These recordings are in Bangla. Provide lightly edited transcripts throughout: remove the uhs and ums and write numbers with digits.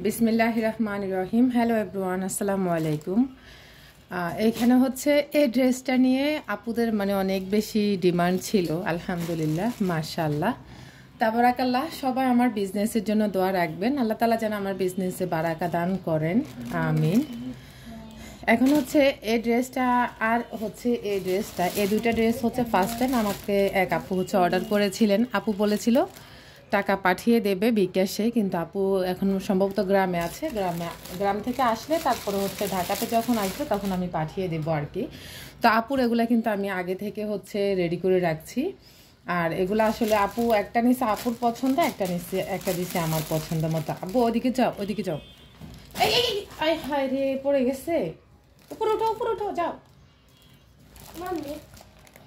বিসমিল্লাহির রহমানির রহিম। হ্যালো এভরিওয়ান, আসসালামু আলাইকুম। এইখানে হচ্ছে এই ড্রেসটা নিয়ে আপুদের অনেক বেশি ডিমান্ড ছিল। আলহামদুলিল্লাহ, মাশাআল্লাহ, তাবারাকাল্লাহ। সবাই আমার বিজনেসের জন্য দোয়া রাখবেন, আল্লাহ তাআলা যেন আমার বিজনেসে বারাকা দান করেন, আমিন। এখন হচ্ছে এই ড্রেসটা আর হচ্ছে এই ড্রেসটা, এই দুইটা ড্রেস হচ্ছে ফার্স্ট টাইম আমাকে এক আপু হচ্ছে অর্ডার করেছিলেন। আপু বলেছিল টাকা পাঠিয়ে দেবে বিকাশে, কিন্তু আপু এখন সম্ভবত গ্রামে আছে। গ্রাম থেকে আসলে তারপরে হচ্ছে ঢাকাতে যখন আসবে তখন আমি পাঠিয়ে দেবো আর কি। তো আপুর এগুলা কিন্তু আমি আগে থেকে হচ্ছে রেডি করে রাখছি। আর এগুলো আসলে আপু একটা নিচে আপুর পছন্দ, একটা দিচ্ছে আমার পছন্দ মতো। আপু ওইদিকে যাও, ওইদিকে যাও। এই হায় রে, পড়ে গেছে। উপরে উঠো, উপরে উঠো, যাও।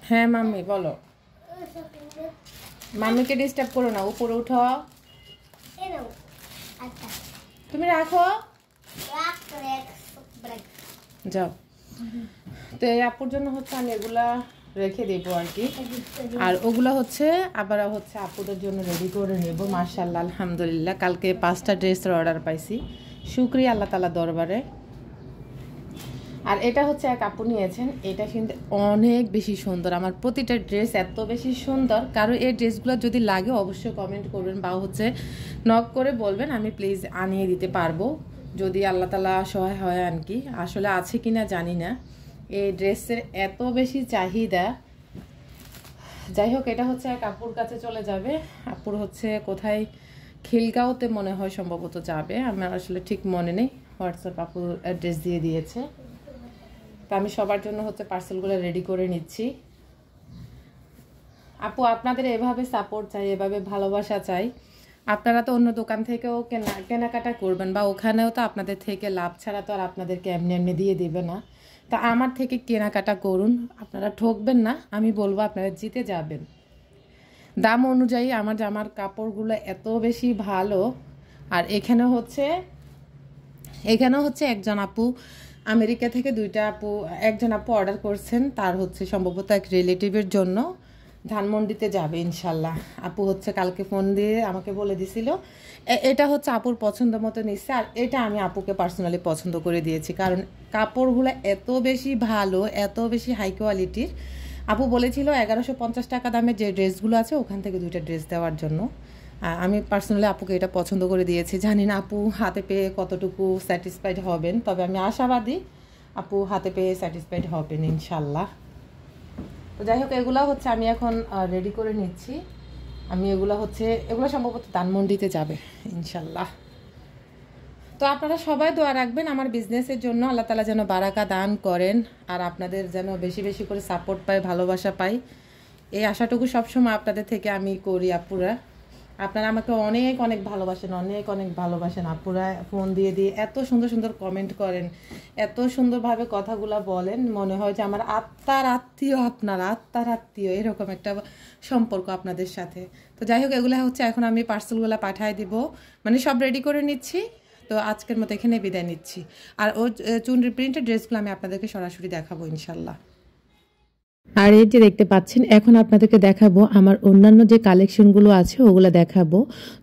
হ্যাঁ মাম্মি বলো। মাম্মিকে ডিস্টার্ব করো না, উপরে উঠো। তুমি রাখো, যাও। তো এই আপুর জন্য হচ্ছে আমি এগুলা রেখে দেবো আর কি। আর ওগুলো হচ্ছে আবার হচ্ছে আপুদের জন্য রেডি করে নেব। মাশাআল্লাহ, আলহামদুলিল্লাহ, কালকে 5টা ড্রেসের অর্ডার পাইছি। শুকরিয়া আল্লাহ তাআলা দরবারে। আর এটা হচ্ছে এক আপু নিয়েছেন, এটা কিন্তু অনেক বেশি সুন্দর। আমার প্রতিটা ড্রেস এত বেশি সুন্দর, কারণ এই ড্রেসগুলো যদি লাগে অবশ্যই কমেন্ট করবেন বা হচ্ছে নক করে বলবেন, আমি প্লিজ আনিয়ে দিতে পারবো যদি আল্লাহ তাআলা সহায় হয় আর কি। আসলে আছে কিনা জানি না, এই ড্রেসের এত বেশি চাহিদা। যাই হোক, এটা হচ্ছে এক আপুর কাছে চলে যাবে। আপুর হচ্ছে কোথায়, খিলগাঁওতে মনে হয় সম্ভবত যাবে, আমার আসলে ঠিক মনে নেই। হোয়াটসঅ্যাপ আপু অ্যাড্রেস দিয়ে দিয়েছে। তো আমি সবার জন্য হচ্ছে পার্সেলগুলো রেডি করে নিচ্ছি। আপু আপনাদের এভাবে সাপোর্ট চাই, এভাবে ভালোবাসা চাই। আপনারা তো অন্য দোকান থেকেও কেনাকাটা করবেন, বা ওখানেও তো আপনাদের থেকে লাভ ছাড়া তো আর আপনাদেরকে এমনি এমনি দিয়ে দিবে না। তা আমার থেকে কেনাকাটা করুন, আপনারা ঠকবেন না। আমি বলবো আপনারা জিতে যাবেন। দাম অনুযায়ী আমার জামার কাপড়গুলো এত বেশি ভালো। আর এখানে হচ্ছে একজন আপু আমেরিকা থেকে একজন আপু অর্ডার করছেন, তার হচ্ছে সম্ভবত এক রিলেটিভের জন্য ধানমন্ডিতে যাবে ইনশাল্লাহ। আপু হচ্ছে কালকে ফোন দিয়ে আমাকে বলে দিছিল। এটা হচ্ছে আপুর পছন্দ মতো নিচ্ছে। আর এটা আমি আপুকে পার্সোনালি পছন্দ করে দিয়েছি, কারণ কাপড়গুলো এত বেশি ভালো, এত বেশি হাই কোয়ালিটির। আপু বলেছিল 1150 টাকা দামের যে ড্রেসগুলো আছে ওখান থেকে 2টা ড্রেস দেওয়ার জন্য। আমি পার্সোনালি আপুকে এটা পছন্দ করে দিয়েছি। জানি না আপু হাতে পেয়ে কতটুকু স্যাটিসফাইড হবেন, তবে আমি আশাবাদী আপু হাতে পেয়ে স্যাটিসফাইড হবেন ইনশাল্লাহ। তো যাই হোক, এগুলো হচ্ছে আমি এখন রেডি করে নিচ্ছি। এগুলো সম্ভবত ধানমন্ডিতে যাবে ইনশাল্লাহ। তো আপনারা সবাই দোয়া রাখবেন আমার বিজনেসের জন্য, আল্লাহ তাআলা যেন বারাকা দান করেন, আর আপনাদের যেন বেশি বেশি করে সাপোর্ট পাই, ভালোবাসা পাই। এই আশাটুকু সবসময় আপনাদের থেকে আমি করি। আপুরা আপনারা আমাকে অনেক অনেক ভালোবাসেন, অনেক অনেক ভালোবাসেন। আপুরা ফোন দিয়ে এত সুন্দর সুন্দর কমেন্ট করেন, এত সুন্দরভাবে কথাগুলো বলেন, মনে হয় যে আমার আত্মার আত্মীয়, আপনারা আত্মার আত্মীয়, এরকম একটা সম্পর্ক আপনাদের সাথে। তো যাই হোক, এগুলো হচ্ছে এখন আমি পার্সেলগুলো পাঠিয়ে দিব, সব রেডি করে নিচ্ছি। তো আজকের মতো এখানে বিদায় নিচ্ছি। আর ও চুনরি প্রিন্টের ড্রেসগুলো আমি আপনাদেরকে সরাসরি দেখাবো ইনশাল্লাহ। আর এই যে দেখতে পাচ্ছেন, এখন আপনাদেরকে দেখাবো আমার অন্যান্য যে কালেকশনগুলো আছে ওগুলো দেখাবো।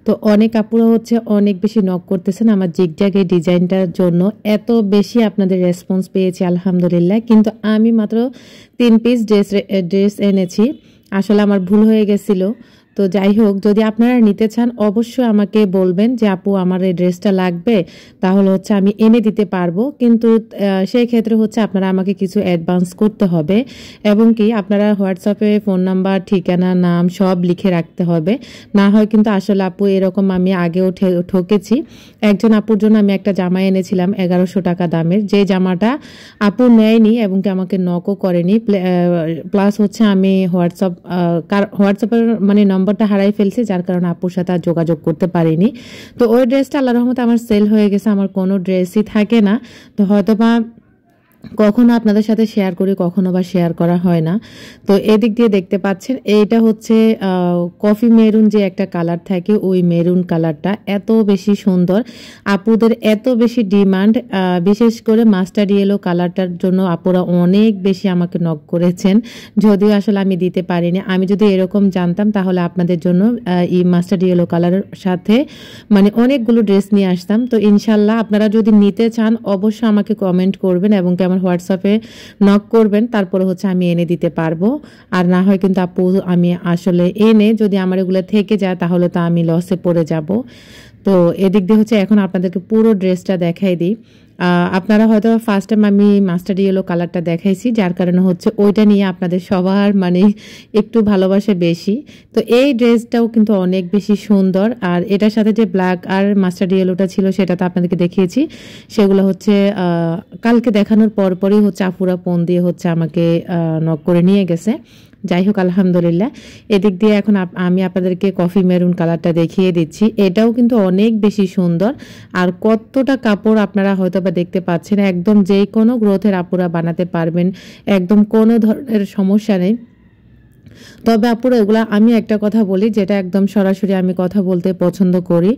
তো অনেক আপুরা হচ্ছে অনেক বেশি নক করতেছেন আমার জিগজ্যাগ এই ডিজাইনটার জন্য। এত বেশি আপনাদের রেসপন্স পেয়েছি আলহামদুলিল্লাহ। কিন্তু আমি মাত্র 3 পিস ড্রেস এনেছি, আসলে আমার ভুল হয়ে গেছিলো। তো যাই হোক, যদি আপনারা নিতে চান অবশ্যই আমাকে বলবেন যে আপু আমার এই ড্রেসটা লাগবে, তাহলে হচ্ছে আমি এনে দিতে পারবো। কিন্তু সেই ক্ষেত্রে হচ্ছে আপনারা আমাকে কিছু অ্যাডভান্স করতে হবে, এবং কি আপনারা হোয়াটসঅ্যাপে ফোন নাম্বার, ঠিকানা, নাম সব লিখে রাখতে হবে। না হয় কিন্তু আসলে আপু এরকম আমি আগেও ঠকেছি। একজন আপুর জন্য আমি একটা জামা এনেছিলাম 1100 টাকা দামের, যে জামাটা আপু নেয়নি এবং কি আমাকে নকও করেনি। প্লাস হচ্ছে আমি হোয়াটসঅ্যাপের নম্বরটা হারাই ফেলছি, যার কারণে আপুর সাথে আর যোগাযোগ করতে পারিনি। তো ওই ড্রেসটা আল্লাহর রহমতে আমার সেল হয়ে গেছে, আমার কোনো ড্রেসই থাকে না। তো হয়তোবা কখনো আপনাদের সাথে শেয়ার করি, কখনো বা শেয়ার করা হয় না। তো এদিক দিয়ে দেখতে পাচ্ছেন এইটা হচ্ছে কফি মেরুন যে একটা কালার থাকে, ওই মেরুন কালারটা এত বেশি সুন্দর, আপুদের এত বেশি ডিমান্ড, বিশেষ করে মাস্টার্ড ইয়েলো কালারটার জন্য আপুরা অনেক বেশি আমাকে নক করেছেন, যদিও আসলে আমি দিতে পারিনি। আমি যদি এরকম জানতাম তাহলে আপনাদের জন্য এই মাস্টার্ড ইয়েলো কালারের সাথে মানে অনেকগুলো ড্রেস নিয়ে আসতাম। তো ইনশাল্লাহ আপনারা যদি নিতে চান অবশ্যই আমাকে কমেন্ট করবেন এবং আমার হোয়াটসঅ্যাপে নক করবেন, তারপরে হচ্ছে আমি এনে দিতে পারবো। আর না হয় কিন্তু আপু আমি আসলে এনে যদি আমার এগুলো থেকে যায় তাহলে তো আমি লসে পড়ে যাব। তো এদিক দিয়ে হচ্ছে এখন আপনাদেরকে পুরো ড্রেসটা দেখাই দিই। আপনারা হয়তো ফার্স্ট টাইম আমি মাস্টার্ড ইয়েলো কালারটা দেখাইছি, যার কারণে হচ্ছে ওইটা নিয়ে আপনাদের সবার মানে একটু ভালোবাসা বেশি। তো এই ড্রেসটাও কিন্তু অনেক বেশি সুন্দর, আর এটার সাথে যে ব্ল্যাক আর মাস্টার্ড ইয়েলোটা ছিল সেটা তো আপনাদেরকে দেখিয়েছি। সেগুলো হচ্ছে কালকে দেখানোর পরপরই হচ্ছে আপুরা ফোন দিয়ে হচ্ছে আমাকে নক করে নিয়ে গেছে। যাই হোক আলহামদুলিল্লাহ। এদিক দিয়ে এখন আমি আপনাদেরকে কফি মেরুন কালারটা দেখিয়ে দিচ্ছি। এটাও কিন্তু অনেক বেশি সুন্দর, আর কতটা কাপড় আপনারা হয়তো বা দেখতে পাচ্ছেন। একদম যে কোনো গ্রোথের আপুরা বানাতে পারবেন, একদম কোনো ধরনের সমস্যা নেই। তবে আপুরা এগুলা আমি একটা কথা বলি, যেটা একদম সরাসরি আমি কথা বলতে পছন্দ করি।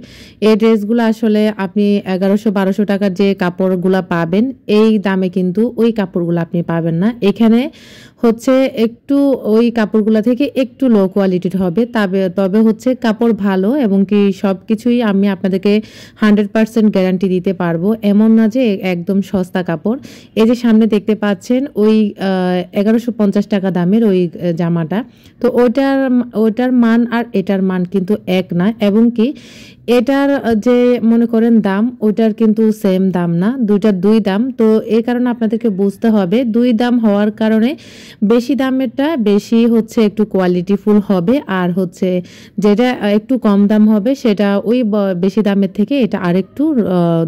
এই ড্রেসগুলো আসলে আপনি 1100-1200 টাকার যে কাপড়গুলা পাবেন এই দামে কিন্তু ওই কাপড়গুলো আপনি পাবেন না। এখানে হচ্ছে একটু ওই কাপড়গুলো থেকে একটু লো কোয়ালিটির হবে, তবে হচ্ছে কাপড় ভালো এবং কি সব কিছুই আমি আপনাদেরকে 100% গ্যারান্টি দিতে পারবো। এমন না যে একদম সস্তা কাপড়। এই যে সামনে দেখতে পাচ্ছেন ওই 1150 টাকা দামের ওই জামাটা, তো ওটার মান আর এটার মান কিন্তু এক না, এবং কি এটার যে মনে করেন দাম ওইটার কিন্তু সেম দাম না, দুইটার দুই দাম। তো এই কারণে আপনাদেরকে বুঝতে হবে দুই দাম হওয়ার কারণে বেশি দামেরটা বেশি হচ্ছে একটু কোয়ালিটিফুল হবে, আর হচ্ছে যেটা একটু কম দাম হবে সেটা ওই বেশি দামের থেকে এটা আরেকটু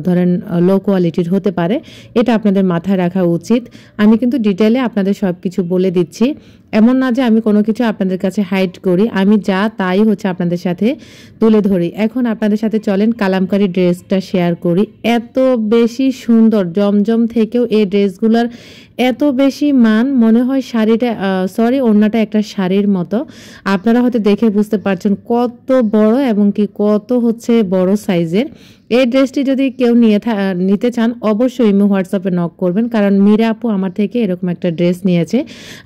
ধরেন লো কোয়ালিটির হতে পারে। এটা আপনাদের মাথায় রাখা উচিত। আমি কিন্তু ডিটেলে আপনাদের সব কিছু বলে দিচ্ছি, এমন না যে আমি কোনো কিছু আপনাদের কাছে হাইড করি, আমি যা তাই হচ্ছে আপনাদের সাথে তুলে ধরি। এখন আপনাদের সাথে চলেন কালামকারী ড্রেসটা শেয়ার করি। এত বেশি সুন্দর, জমজম থেকেও এই ড্রেসগুলোর এত বেশি মান, মনে হয় শাড়িটা ওড়নাটা একটা শাড়ির মতো। আপনারা হয়তো দেখে বুঝতে পারছেন কত বড় এবং কি কত হচ্ছে বড় সাইজের। এই ড্রেসটি যদি কেউ নিতে চান অবশ্যই ইমো হোয়াটসঅ্যাপে নক করবেন, কারণ মীরা আপু আমার থেকে এরকম একটা ড্রেস নিয়েছে।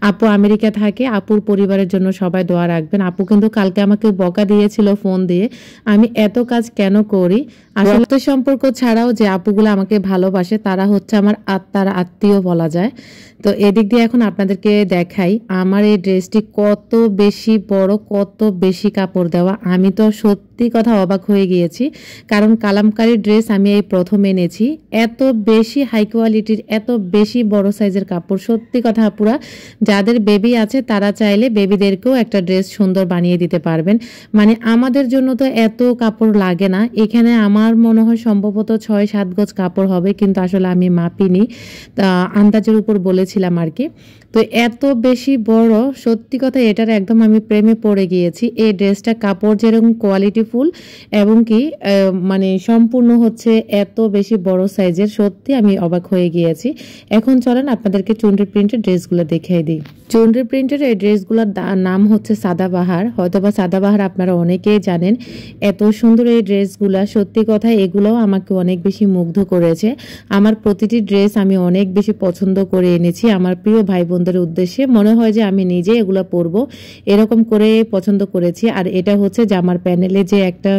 আপু আমেরিকা থাকে, আপুর পরিবারের জন্য সবাই দোয়া রাখবেন। আপু কিন্তু কালকে আমাকে বকা দিয়েছিল ফোন দিয়ে, আমি এত কাজ কেন করি। আসলে সম্পর্ক ছাড়াও যে আপুগুলো আমাকে ভালোবাসে তারা হচ্ছে আমার আত্মার আত্মীয় বলা যায়। তো এদিক দিয়ে এখন আপনাদেরকে দেখাই আমার এই ড্রেসটি কত বেশি বড়, কত বেশি কাপড় দেওয়া। আমি তো সত্যি কথা অবাক হয়ে গিয়েছি, কারণ কালামকারী ড্রেস আমি এই প্রথম এনেছি। এত বেশি হাই কোয়ালিটির, এত বেশি বড় সাইজের কাপড়। সত্যি কথা আপুরা যাদের বেবি আছে তারা চাইলে বেবিদেরকেও একটা ড্রেস সুন্দর বানিয়ে দিতে পারবেন। মানে আমাদের জন্য তো এত কাপড় লাগে না। এখানে আমার মনে হয় সম্ভবত 6-7 গজ কাপড় হবে, কিন্তু আসলে আমি মাপিনি, আন্দাজের উপর বলেছিলাম আর কি। তো এত বেশি বড়, সত্যি কথা এটার একদম আমি প্রেমে পড়ে গিয়েছি। এই ড্রেসটা কাপড় যেরকম কোয়ালিটিফুল এবং কি মানে সম্পূর্ণ হচ্ছে এত বেশি বড় সাইজের, সত্যি আমি অবাক হয়ে গিয়েছি। এখন চলেন আপনাদেরকে চুনরি প্রিন্টের ড্রেসগুলো দেখিয়ে দিই। চুনরি প্রিন্টের এই ড্রেসগুলোর নাম হচ্ছে সাদাবাহার, হয়তোবা সাদাবাহার আপনারা অনেকেই জানেন। এত সুন্দর এই ড্রেসগুলা, সত্যি কথা এগুলোও আমাকে অনেক বেশি মুগ্ধ করেছে। আমার প্রতিটি ড্রেস আমি অনেক বেশি পছন্দ করে এনেছি আমার প্রিয় ভাই বোনদের উদ্দেশ্যে। মনে হয় যে আমি নিজে এগুলো পরবো এরকম করে পছন্দ করেছি। আর এটা হচ্ছে জামার প্যানেলে যে একটা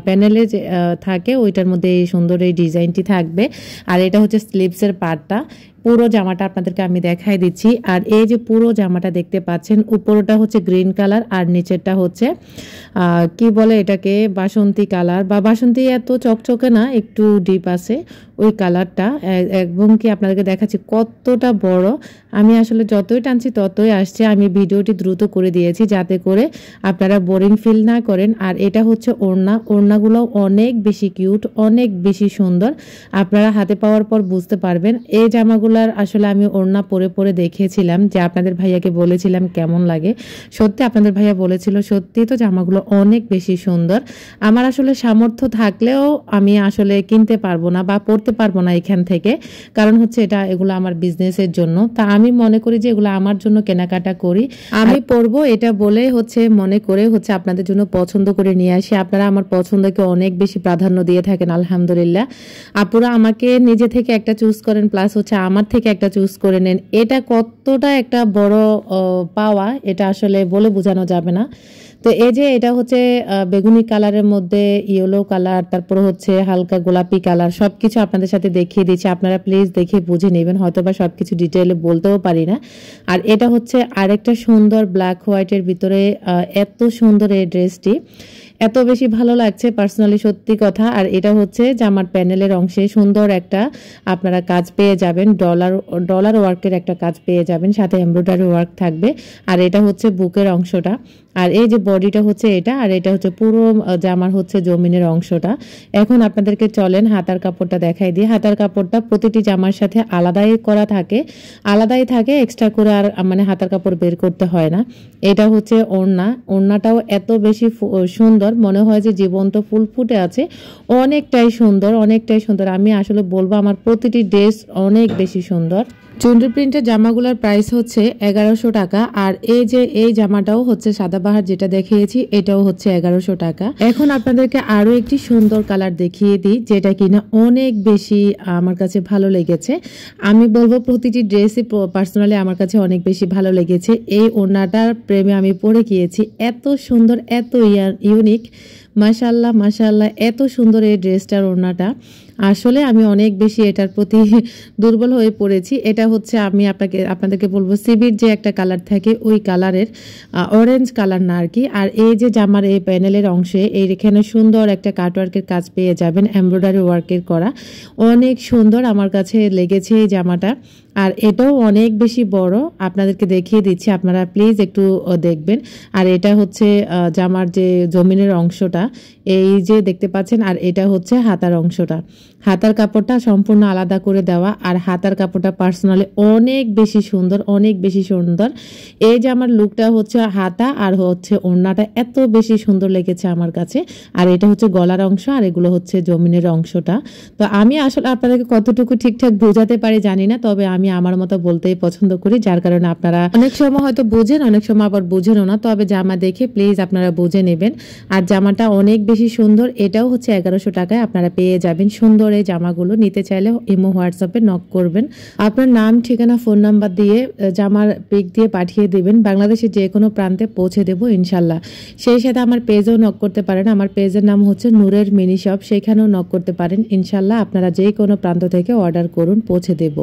প্যানেলে যে থাকে ওইটার মধ্যে এই সুন্দর এই ডিজাইনটি থাকবে, আর এটা হচ্ছে স্লিভসের পার্টটা। পুরো জামাটা আপনাদেরকে আমি দেখাই দিচ্ছি। আর এই যে পুরো জামাটা দেখতে পাচ্ছেন, উপরটা হচ্ছে গ্রিন কালার আর নিচেরটা হচ্ছে কি বলে এটাকে বাসন্তী কালার, বা বাসন্তী এত চকচকে না, একটু ডিপ আছে ওই কালারটা। এবং কি আপনাদেরকে দেখাচ্ছি কতটা বড়। আমি আসলে যতই টানছি ততই আসছে। আমি ভিডিওটি দ্রুত করে দিয়েছি যাতে করে আপনারা বোরিং ফিল না করেন। আর এটা হচ্ছে ওড়নাগুলো অনেক বেশি কিউট, অনেক বেশি সুন্দর। আপনারা হাতে পাওয়ার পর বুঝতে পারবেন। এই জামাগুলো জামাগুলার আসলে আমি ওড়না পরে পরে দেখেছিলাম, যে আপনাদের ভাইয়াকে বলেছিলাম কেমন লাগে। সত্যি আপনাদের ভাইয়া বলেছিল সত্যি তো জামাগুলো অনেক বেশি সুন্দর। আমার আসলে সামর্থ্য থাকলেও আমি আসলে কিনতে পারবো না বা পরতে পারবো না এখান থেকে, কারণ হচ্ছে এগুলো আমার বিজনেসের জন্য। তা আমি মনে করি যে এগুলো আমার জন্য কেনাকাটা করি, আমি পরবো এটা বলে মনে করে আপনাদের জন্য পছন্দ করে নিয়ে আসি। আপনারা আমার পছন্দকে অনেক বেশি প্রাধান্য দিয়ে থাকেন আলহামদুলিল্লাহ। আপুরা আমাকে নিজে থেকে একটা চুজ করেন, প্লাস আমার থেকে একটা চুজ করে নেন। এটা কতটা একটা বড় পাওয়া, এটা আসলে বলে বোঝানো যাবে না। তো এই যে এটা বেগুনি কালারের মধ্যে ইয়েলো কালার, তারপর হালকা গোলাপি কালার, সবকিছু আপনাদের সাথে দেখিয়ে দিচ্ছি। আপনারা প্লিজ দেখে বুঝে নেবেন, হয়তোবা সবকিছু ডিটেইলে বলতেও পারি না। আর এটা আরেকটা সুন্দর ব্ল্যাক হোয়াইটের ভিতরে, এত সুন্দর এই ড্রেসটি, এত বেশি ভালো লাগছে পার্সোনালি, সত্যি কথা। আর এটা জামার প্যানেলের অংশে সুন্দর একটা আপনারা কাজ পেয়ে যাবেন, ডলার ওয়ার্কের একটা কাজ পেয়ে যাবেন, সাথে এমব্রয়ডারি ওয়ার্ক থাকবে। আর এটা বুকের অংশটা, আর এই যে বডিটা এটা, আর এটা পুরো জামার জমিনের অংশটা। এখন আপনাদেরকে চলেন হাতার কাপড়টা দেখাই দিই। হাতার কাপড়টা প্রতিটি জামার সাথে আলাদাই থাকে, এক্সট্রা করে আর হাতার কাপড় বের করতে হয় না। এটা ওড়নাটাও এত বেশি সুন্দর, মনে হয় যে জীবন্ত ফুল ফুটে আছে, অনেকটাই সুন্দর। আমি আসলে বলবো আমার প্রতিটি ড্রেস অনেক বেশি সুন্দর। চুনরি প্রিন্টের জামাগুলোর প্রাইস 1100 টাকা। আর এই জামাটাও সাদাবাহার যেটা দেখিয়েছি, এটাও 1100 টাকা। এখন আপনাদেরকে আরো একটি সুন্দর কালার দেখিয়ে দিই, যেটা কিনা অনেক বেশি আমার কাছে ভালো লেগেছে। আমি বলবো প্রতিটি ড্রেসই পার্সোনালি আমার কাছে অনেক বেশি ভালো লেগেছে। এই ওড়নাটার প্রেমে আমি পড়ে গিয়েছি, এত সুন্দর, এত ইউনিক, মাশাআল্লাহ মাশাআল্লাহ, এত সুন্দর এই ড্রেসটার ওড়নাটা। আসলে আমি অনেক বেশি এটার প্রতি দুর্বল হয়ে পড়েছি। এটা আমি আপনাদেরকে বলবো সিবির যে একটা কালার থাকে, ওই কালারের, অরেঞ্জ কালার না আর কি। আর এই যে জামার এই প্যানেলের অংশে এইখানে সুন্দর একটা কাটওয়ার্কের কাজ পেয়ে যাবেন, এমব্রয়ডারি ওয়ার্কের করা, অনেক সুন্দর আমার কাছে লেগেছে এই জামাটা। আর এটাও অনেক বেশি বড়, আপনাদেরকে দেখিয়ে দিচ্ছি, আপনারা প্লিজ একটু দেখবেন। আর এটা জামার যে জমিনের অংশটা, এই যে দেখতে পাচ্ছেন। আর এটা হাতার অংশটা, হাতার কাপড়টা সম্পূর্ণ আলাদা করে দেওয়া। আর হাতার কাপড়টা পার্সোনালি অনেক বেশি সুন্দর। এই যে আমার লুকটা হাতা আর ওড়নাটা এত বেশি সুন্দর লেগেছে আমার কাছে। আর এটা গলার অংশ, আর এগুলো জমিনের অংশটা। তো আমি আসলে আপনাদেরকে কতটুকু ঠিকঠাক বোঝাতে পারি জানি না, তবে আমি আমার মতো বলতেই পছন্দ করি, যার কারণে আপনারা অনেক সময় হয়তো বুঝেন, অনেক সময় আবার বুঝেনও না। তবে জামা দেখে প্লিজ আপনারা বুঝে নেবেন। আর জামাটা অনেক বেশি সুন্দর, এটাও 1100 টাকায় আপনারা পেয়ে যাবেন। সুন্দর এই জামাগুলো নিতে চাইলে ইমো হোয়াটসঅ্যাপে নক করবেন, আপনার নাম, ঠিকানা, ফোন নাম্বার দিয়ে জামার পিক দিয়ে পাঠিয়ে দিবেন। বাংলাদেশের যে কোনো প্রান্তে পৌঁছে দেবো ইনশাল্লাহ। সেই সাথে আমার পেজেও নক করতে পারেন, আমার পেজের নাম নূরের মিনি শপ, সেখানেও নক করতে পারেন ইনশাল্লাহ। আপনারা যে কোনো প্রান্ত থেকে অর্ডার করুন, পৌঁছে দেব।